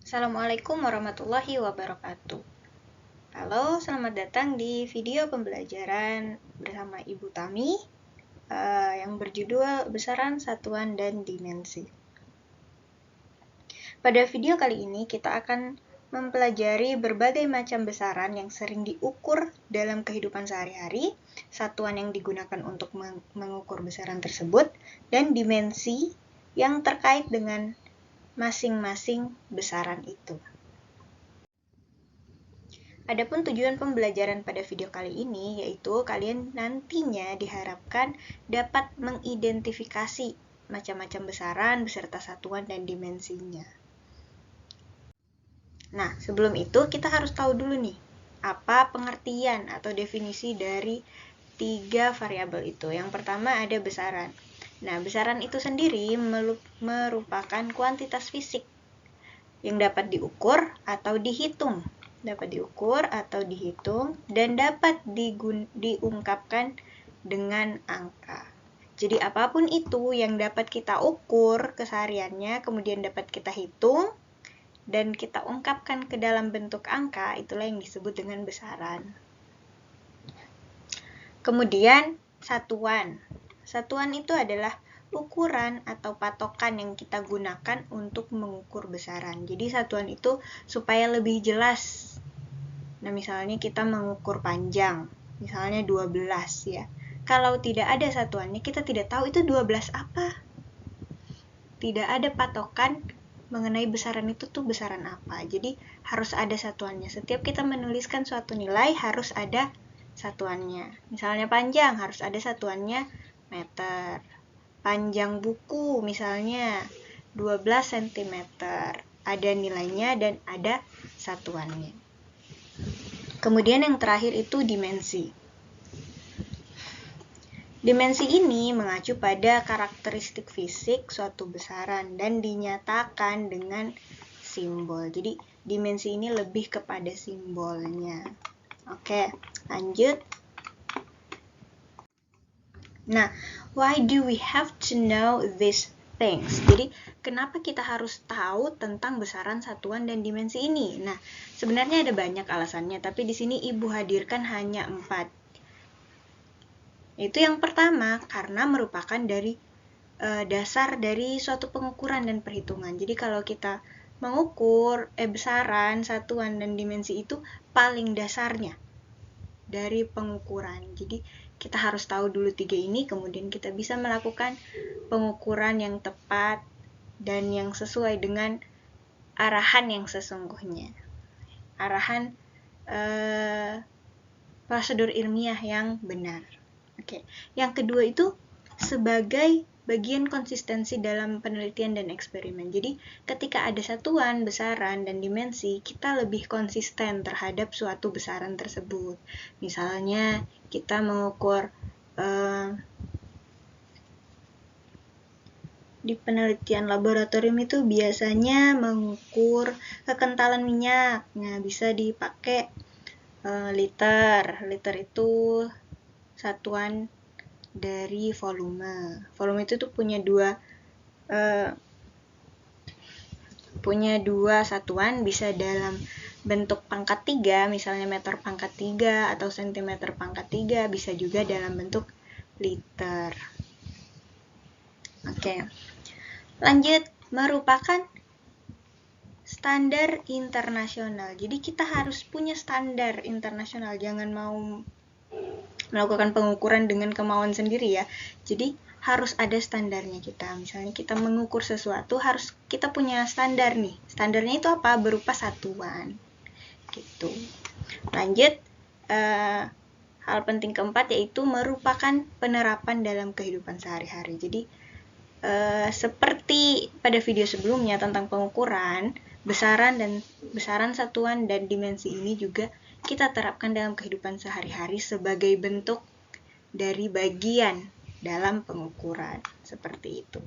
Assalamualaikum warahmatullahi wabarakatuh. Halo, selamat datang di video pembelajaran bersama Ibu Tami yang berjudul Besaran, Satuan, dan Dimensi. Pada video kali ini kita akan mempelajari berbagai macam besaran yang sering diukur dalam kehidupan sehari-hari, satuan yang digunakan untuk mengukur besaran tersebut, dan dimensi yang terkait dengan masing-masing besaran itu. Adapun tujuan pembelajaran pada video kali ini yaitu kalian nantinya diharapkan dapat mengidentifikasi macam-macam besaran beserta satuan dan dimensinya. Nah, sebelum itu kita harus tahu dulu nih, apa pengertian atau definisi dari 3 variabel itu. Yang pertama ada besaran. Nah, besaran itu sendiri merupakan kuantitas fisik yang dapat diukur atau dihitung. Dan dapat diungkapkan dengan angka. Jadi apapun itu yang dapat kita ukur kesehariannya, kemudian dapat kita hitung, dan kita ungkapkan ke dalam bentuk angka, itulah yang disebut dengan besaran. Kemudian satuan. Satuan itu adalah ukuran atau patokan yang kita gunakan untuk mengukur besaran. Jadi satuan itu supaya lebih jelas. Nah, misalnya kita mengukur panjang, misalnya 12 ya. Kalau tidak ada satuannya, kita tidak tahu itu 12 apa. Tidak ada patokan mengenai besaran itu tuh besaran apa. Jadi harus ada satuannya. Setiap kita menuliskan suatu nilai harus ada satuannya. Misalnya panjang harus ada satuannya meter. Panjang buku misalnya 12 cm. Ada nilainya dan ada satuannya. Kemudian yang terakhir itu dimensi. Dimensi ini mengacu pada karakteristik fisik suatu besaran dan dinyatakan dengan simbol. Jadi dimensi ini lebih kepada simbolnya. Oke, lanjut. Nah, why do we have to know these things? Jadi, kenapa kita harus tahu tentang besaran, satuan, dan dimensi ini? Nah, sebenarnya ada banyak alasannya, tapi di sini Ibu hadirkan hanya 4. Itu yang pertama, karena merupakan dasar dari suatu pengukuran dan perhitungan. Jadi, kalau kita mengukur besaran, satuan, dan dimensi itu paling dasarnya dari pengukuran. Jadi, kita harus tahu dulu 3 ini, kemudian kita bisa melakukan pengukuran yang tepat dan yang sesuai dengan arahan yang sesungguhnya. Arahan prosedur ilmiah yang benar. Oke. Yang kedua itu sebagai bagian konsistensi dalam penelitian dan eksperimen. Jadi, ketika ada satuan, besaran, dan dimensi, kita lebih konsisten terhadap suatu besaran tersebut. Misalnya, kita mengukur di penelitian laboratorium itu biasanya mengukur kekentalan minyak. Nah, bisa dipakai liter. Liter itu satuan dari volume. Volume itu tuh punya dua satuan, bisa dalam bentuk pangkat 3, misalnya meter pangkat 3 atau sentimeter pangkat 3, bisa juga dalam bentuk liter. Oke. Lanjut, merupakan standar internasional. Jadi kita harus punya standar internasional, jangan mau melakukan pengukuran dengan kemauan sendiri ya. Jadi harus ada standarnya kita. Misalnya kita mengukur sesuatu, harus kita punya standar nih. Standarnya itu apa? Berupa satuan. Gitu. Lanjut, hal penting keempat yaitu merupakan penerapan dalam kehidupan sehari-hari. Jadi seperti pada video sebelumnya tentang pengukuran, besaran, satuan, dan dimensi ini juga kita terapkan dalam kehidupan sehari-hari sebagai bentuk dari bagian dalam pengukuran. Seperti itu.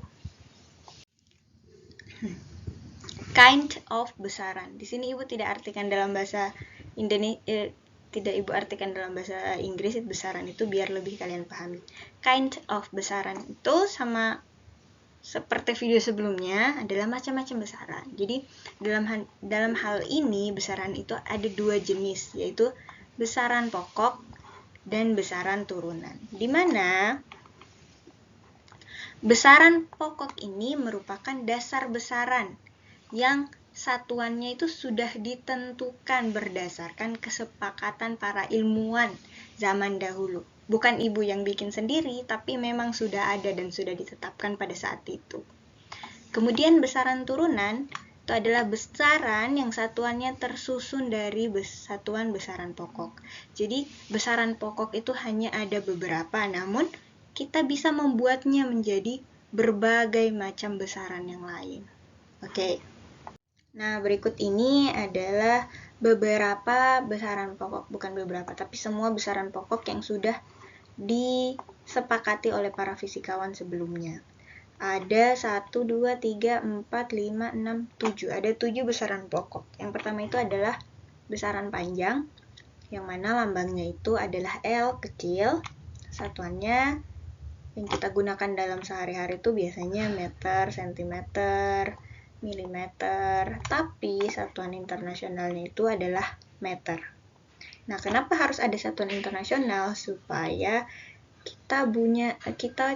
Kind of besaran. Di sini Ibu tidak artikan dalam bahasa Indonesia, tidak Ibu artikan dalam bahasa Inggris besaran itu biar lebih kalian pahami. Kind of besaran itu sama seperti video sebelumnya adalah macam-macam besaran. Jadi dalam hal ini besaran itu ada 2 jenis, yaitu besaran pokok dan besaran turunan. Di mana besaran pokok ini merupakan dasar besaran yang satuannya itu sudah ditentukan berdasarkan kesepakatan para ilmuwan zaman dahulu. Bukan ibu yang bikin sendiri, tapi memang sudah ada dan sudah ditetapkan pada saat itu. Kemudian besaran turunan itu adalah besaran yang satuannya tersusun dari satuan besaran pokok. Jadi besaran pokok itu hanya ada beberapa, namun kita bisa membuatnya menjadi berbagai macam besaran yang lain. Oke. Nah, berikut ini adalah beberapa besaran pokok, bukan beberapa, tapi semua besaran pokok yang sudah disepakati oleh para fisikawan sebelumnya. Ada 1, 2, 3, 4, 5, 6, 7. Ada 7 besaran pokok. Yang pertama itu adalah besaran panjang, yang mana lambangnya itu adalah L kecil. Satuannya yang kita gunakan dalam sehari-hari itu biasanya meter, sentimeter, milimeter, tapi satuan internasionalnya itu adalah meter. Nah, kenapa harus ada satuan internasional? Supaya kita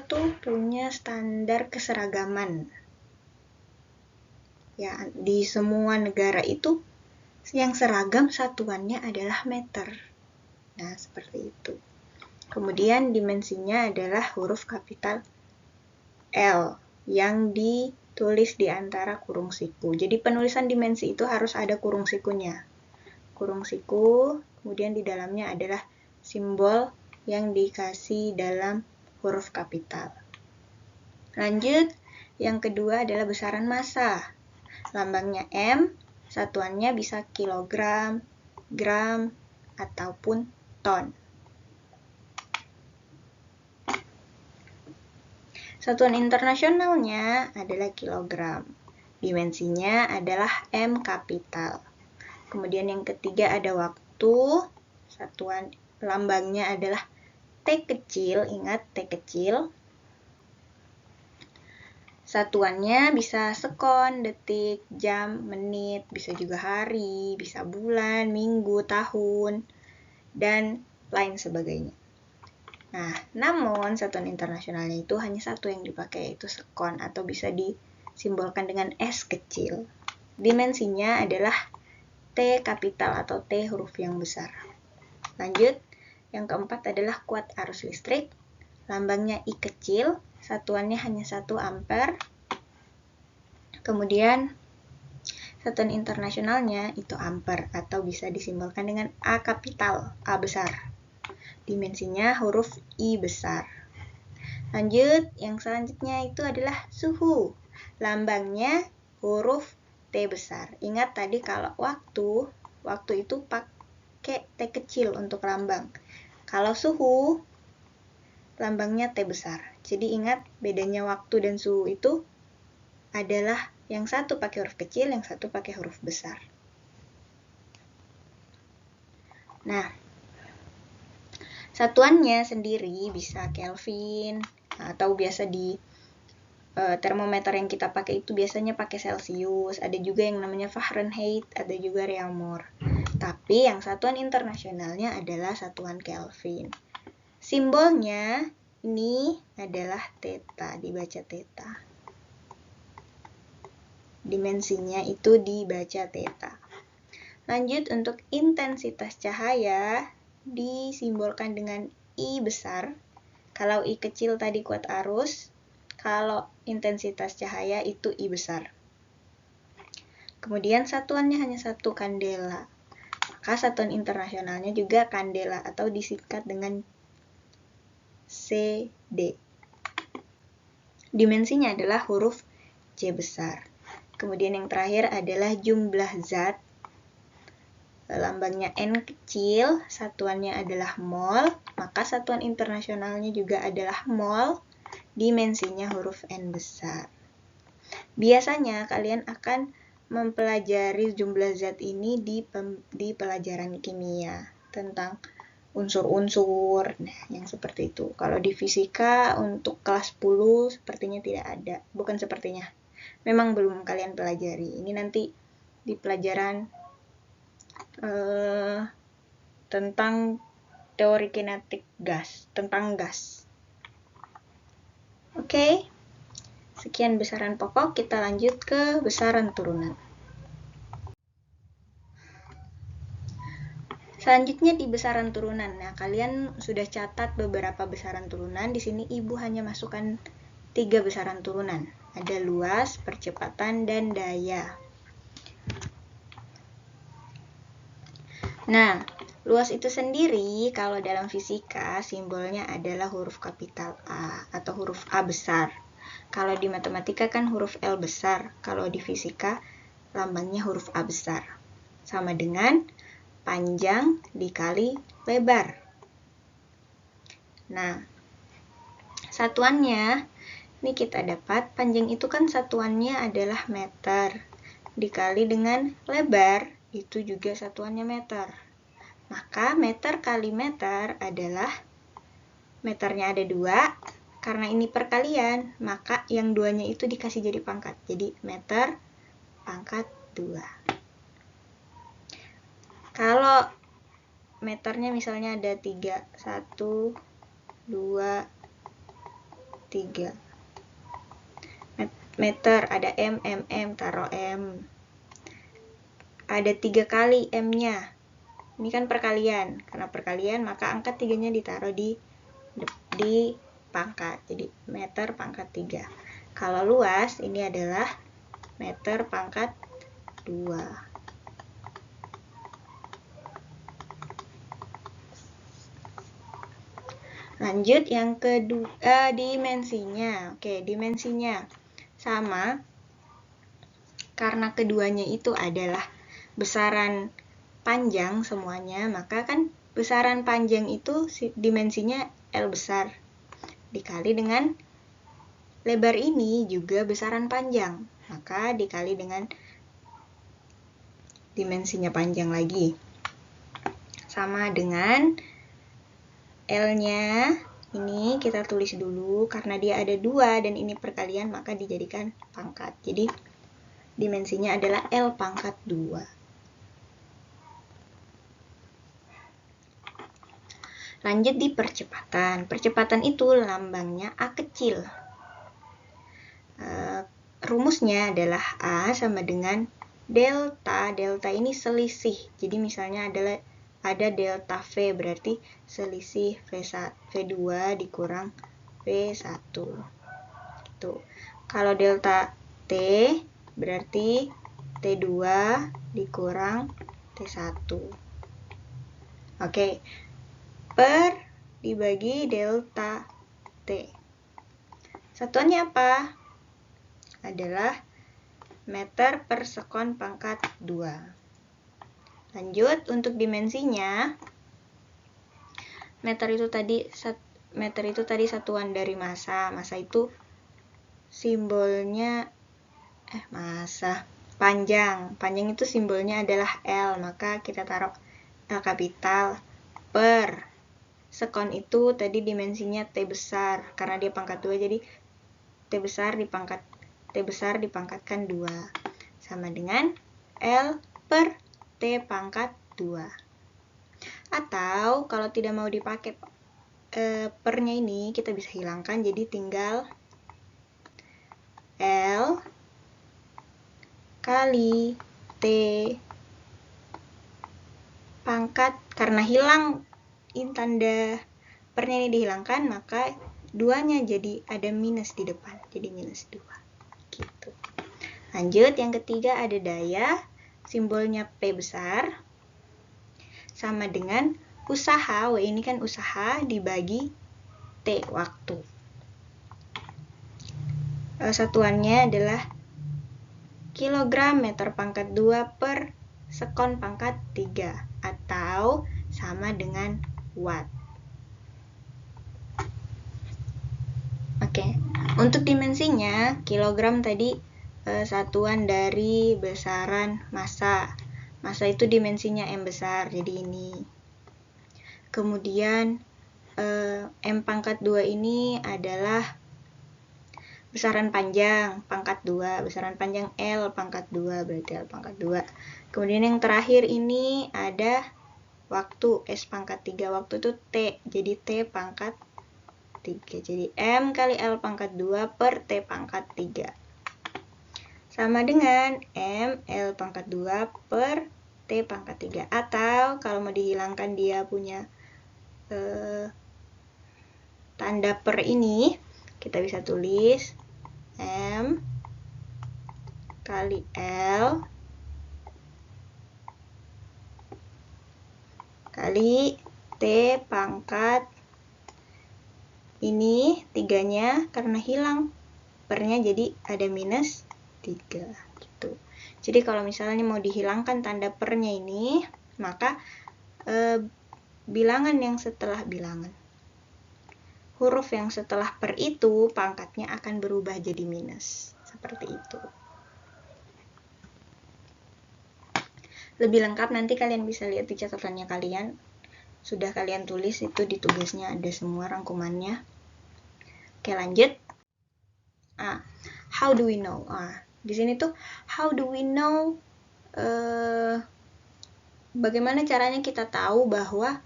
itu punya standar keseragaman. Ya, di semua negara itu yang seragam satuannya adalah meter. Nah, seperti itu. Kemudian dimensinya adalah huruf kapital L yang ditulis di antara kurung siku. Jadi penulisan dimensi itu harus ada kurung sikunya. Kurung siku, kemudian di dalamnya adalah simbol yang dikasih dalam huruf kapital. Lanjut, yang kedua adalah besaran massa. Lambangnya M, satuannya bisa kilogram, gram, ataupun ton. Satuan internasionalnya adalah kilogram. Dimensinya adalah M kapital. Kemudian yang ketiga ada waktu. Satuan lambangnya adalah T kecil. Ingat T kecil. Satuannya bisa sekon, detik, jam, menit, bisa juga hari, bisa bulan, minggu, tahun, dan lain sebagainya. Nah, namun satuan internasionalnya itu hanya satu yang dipakai, yaitu sekon, atau bisa disimbolkan dengan S kecil. Dimensinya adalah T kapital atau T huruf yang besar. Lanjut, yang keempat adalah kuat arus listrik. Lambangnya I kecil, satuannya hanya 1 ampere. Kemudian satuan internasionalnya itu ampere, atau bisa disimbolkan dengan A kapital, A besar. Dimensinya huruf I besar. Lanjut, yang selanjutnya itu adalah suhu. Lambangnya huruf T besar. Ingat tadi kalau waktu itu pakai T kecil untuk lambang. Kalau suhu, lambangnya T besar. Jadi ingat bedanya waktu dan suhu itu adalah yang satu pakai huruf kecil, yang satu pakai huruf besar. Nah, satuannya sendiri bisa Kelvin, atau biasa di termometer yang kita pakai itu biasanya pakai Celsius, ada juga yang namanya Fahrenheit, ada juga Reaumur. Tapi yang satuan internasionalnya adalah satuan Kelvin. Simbolnya ini adalah theta, dibaca theta. Dimensinya itu dibaca theta. Lanjut, untuk intensitas cahaya disimbolkan dengan I besar. Kalau I kecil tadi kuat arus, kalau intensitas cahaya itu I besar. Kemudian satuannya hanya satu, kandela. Maka satuan internasionalnya juga kandela atau disingkat dengan CD. Dimensinya adalah huruf C besar. Kemudian yang terakhir adalah jumlah zat. Lambangnya N kecil, satuannya adalah mol, maka satuan internasionalnya juga adalah mol, dimensinya huruf N besar. Biasanya kalian akan mempelajari jumlah zat ini di pelajaran kimia tentang unsur-unsur. Nah, yang seperti itu. Kalau di fisika untuk kelas 10 sepertinya tidak ada. Bukan sepertinya. Memang belum kalian pelajari. Ini nanti di pelajaran tentang teori kinetik gas, tentang gas. Oke. Sekian besaran pokok, kita lanjut ke besaran turunan. Selanjutnya di besaran turunan. Nah, kalian sudah catat beberapa besaran turunan. Di sini Ibu hanya masukkan 3 besaran turunan. Ada luas, percepatan, dan daya. Nah, luas itu sendiri kalau dalam fisika simbolnya adalah huruf kapital A atau huruf A besar. Kalau di matematika kan huruf L besar. Kalau di fisika lambangnya huruf A besar. Sama dengan panjang dikali lebar. Nah, satuannya ini kita dapat panjang itu kan satuannya adalah meter. Dikali dengan lebar itu juga satuannya meter. Maka meter kali meter adalah, meternya ada 2, karena ini perkalian, maka yang 2-nya itu dikasih jadi pangkat. Jadi meter pangkat 2. Kalau meternya misalnya ada 3, 1, 2, 3. Meter ada M, taruh M. Ada 3 kali M-nya. Ini kan perkalian. Karena perkalian maka angka 3-nya ditaruh di pangkat. Jadi meter pangkat 3. Kalau luas ini adalah meter pangkat 2. Lanjut yang kedua, dimensinya. Oke, dimensinya sama. Karena keduanya itu adalah besaran panjang semuanya, maka kan besaran panjang itu dimensinya L besar dikali dengan lebar ini juga besaran panjang, maka dikali dengan dimensinya panjang lagi, sama dengan L-nya ini kita tulis dulu karena dia ada 2 dan ini perkalian maka dijadikan pangkat, jadi dimensinya adalah L pangkat 2. Lanjut di percepatan. Percepatan itu lambangnya A kecil. Rumusnya adalah A sama dengan delta. Delta ini selisih. Jadi misalnya ada delta V, berarti selisih V2 dikurang V1. Tuh. Kalau delta T, berarti T2 dikurang T1. Oke. Per dibagi delta T. Satuannya apa? Adalah meter per sekon pangkat 2. Lanjut, untuk dimensinya, meter itu tadi satuan dari massa. Massa itu simbolnya panjang. Panjang itu simbolnya adalah L, maka kita taruh L kapital per sekon itu tadi dimensinya T besar, karena dia pangkat 2 jadi T besar dipangkatkan 2 sama dengan L per T pangkat 2. Atau kalau tidak mau dipakai pernya ini kita bisa hilangkan, jadi tinggal L kali T pangkat, karena hilang tanda pernya ini dihilangkan, maka 2-nya jadi ada minus di depan, jadi minus 2 gitu. Lanjut, yang ketiga ada daya, simbolnya P besar sama dengan usaha, W ini kan usaha dibagi T waktu. Satuannya adalah kilogram meter pangkat 2 per sekon pangkat 3 atau sama dengan watt. Oke, untuk dimensinya kilogram tadi satuan dari besaran massa. Massa itu dimensinya M besar, jadi ini. Kemudian M pangkat 2 ini adalah besaran panjang pangkat 2, besaran panjang L pangkat 2, berarti L pangkat 2. Kemudian yang terakhir ini ada waktu S pangkat 3, waktu itu T, jadi T pangkat 3. Jadi M kali L pangkat 2 per T pangkat 3. Sama dengan M L pangkat 2 per T pangkat 3. Atau kalau mau dihilangkan dia punya tanda per ini, kita bisa tulis M kali L kali T pangkat ini 3-nya karena hilang pernya, jadi ada minus 3 gitu. Jadi kalau misalnya mau dihilangkan tanda pernya ini, maka huruf yang setelah per itu pangkatnya akan berubah jadi minus, seperti itu. Lebih lengkap nanti kalian bisa lihat di catatannya kalian. Sudah kalian tulis itu di tugasnya, ada semua rangkumannya. Oke, lanjut. How do we know? Di sini tuh how do we know, bagaimana caranya kita tahu bahwa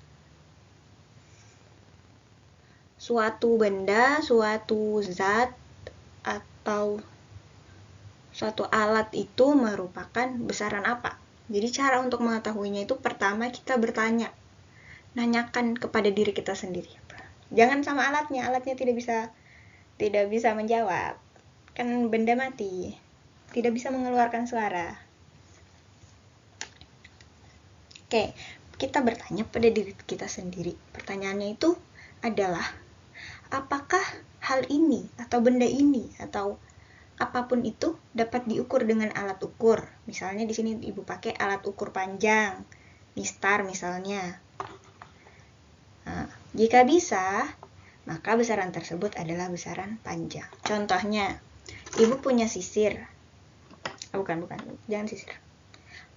suatu benda, suatu zat, atau suatu alat itu merupakan besaran apa. Jadi cara untuk mengetahuinya itu pertama kita bertanya, nanyakan kepada diri kita sendiri. Jangan sama alatnya tidak bisa menjawab. Kan benda mati, tidak bisa mengeluarkan suara. Oke, kita bertanya pada diri kita sendiri. Pertanyaannya itu adalah, apakah hal ini atau benda ini atau apapun itu dapat diukur dengan alat ukur? Misalnya di sini Ibu pakai alat ukur panjang, mistar misalnya. Jika bisa, maka besaran tersebut adalah besaran panjang. Contohnya, Ibu punya sisir. Bukan, jangan sisir.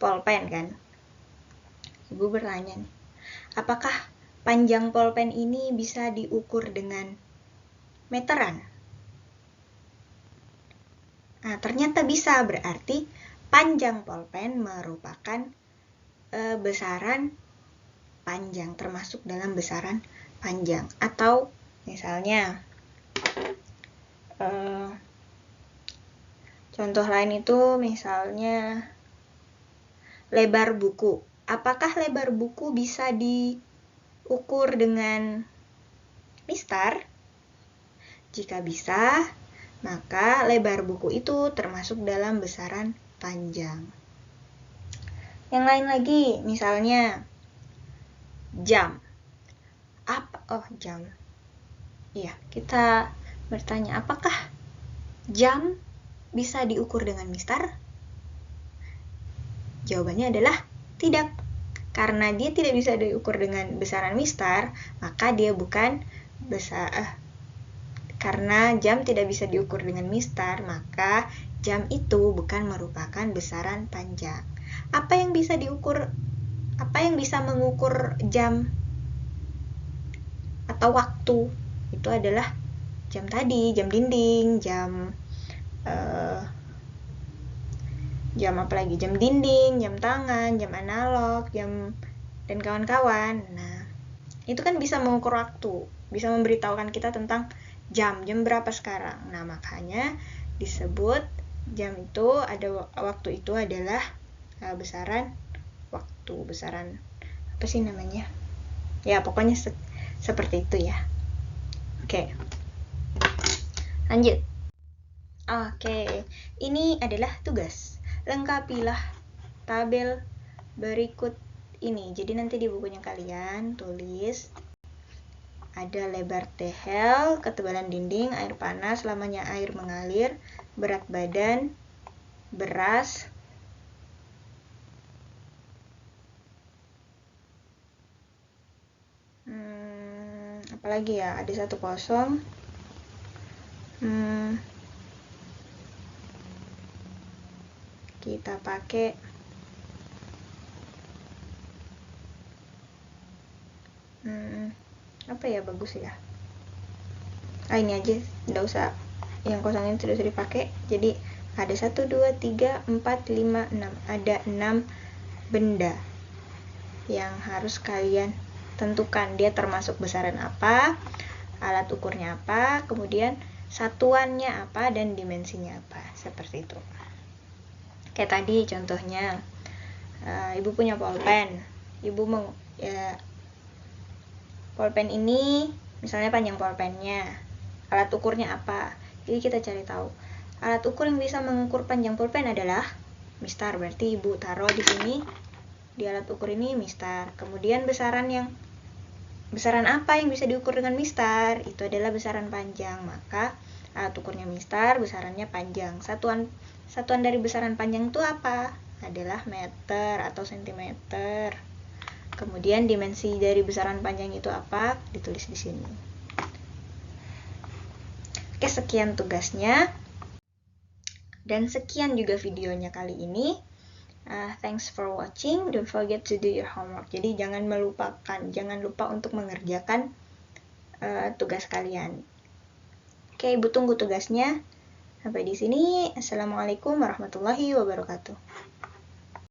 Polpen kan? Ibu bertanya nih, apakah panjang polpen ini bisa diukur dengan meteran? Ternyata bisa, berarti panjang polpen merupakan besaran panjang, termasuk dalam besaran panjang. Atau misalnya contoh lain itu misalnya lebar buku. Apakah lebar buku bisa diukur dengan mistar? Jika bisa, maka lebar buku itu termasuk dalam besaran panjang. Yang lain lagi, misalnya jam. Jam. Iya, kita bertanya, apakah jam bisa diukur dengan mistar? Jawabannya adalah tidak. Karena dia tidak bisa diukur dengan besaran mistar, maka dia bukan karena jam tidak bisa diukur dengan mistar, maka jam itu bukan merupakan besaran panjang. Apa yang bisa mengukur jam atau waktu? Itu adalah jam tadi, jam dinding, jam apa lagi? Jam dinding, jam tangan, jam analog, jam dan kawan-kawan. Nah, itu kan bisa mengukur waktu, bisa memberitahukan kita tentang jam berapa sekarang. Nah, makanya disebut jam itu waktu itu adalah besaran waktu, besaran apa sih namanya? Ya, pokoknya seperti itu ya. Oke. Lanjut. Oke. Ini adalah tugas. Lengkapilah tabel berikut ini. Jadi nanti di bukunya kalian tulis ada lebar tehel, ketebalan dinding, air panas, lamanya air mengalir, berat badan, beras, apalagi ya, ada 1 kosong, kita pakai Apa ya bagus ya? Ini aja, nggak usah yang kosongin, sudah dipakai. Jadi ada 1, 2, 3, 4, 5, 6. Ada 6 benda yang harus kalian tentukan. Dia termasuk besaran apa, alat ukurnya apa, kemudian satuannya apa, dan dimensinya apa. Seperti itu. Kayak tadi contohnya, ibu punya pulpen. Ibu pulpen ini misalnya panjang pulpennya, alat ukurnya apa. Jadi kita cari tahu. Alat ukur yang bisa mengukur panjang pulpen adalah mistar. Berarti ibu taruh di sini, di alat ukur ini mistar. Kemudian besaran apa yang bisa diukur dengan mistar? Itu adalah besaran panjang. Maka alat ukurnya mistar, besarannya panjang. Satuan dari besaran panjang itu apa? Adalah meter atau sentimeter. Kemudian dimensi dari besaran panjang itu apa? Ditulis di sini. Oke, sekian tugasnya. Dan sekian juga videonya kali ini. Thanks for watching. Don't forget to do your homework. Jadi jangan lupa untuk mengerjakan tugas kalian. Oke, ibu tunggu tugasnya. Sampai di sini. Assalamualaikum warahmatullahi wabarakatuh.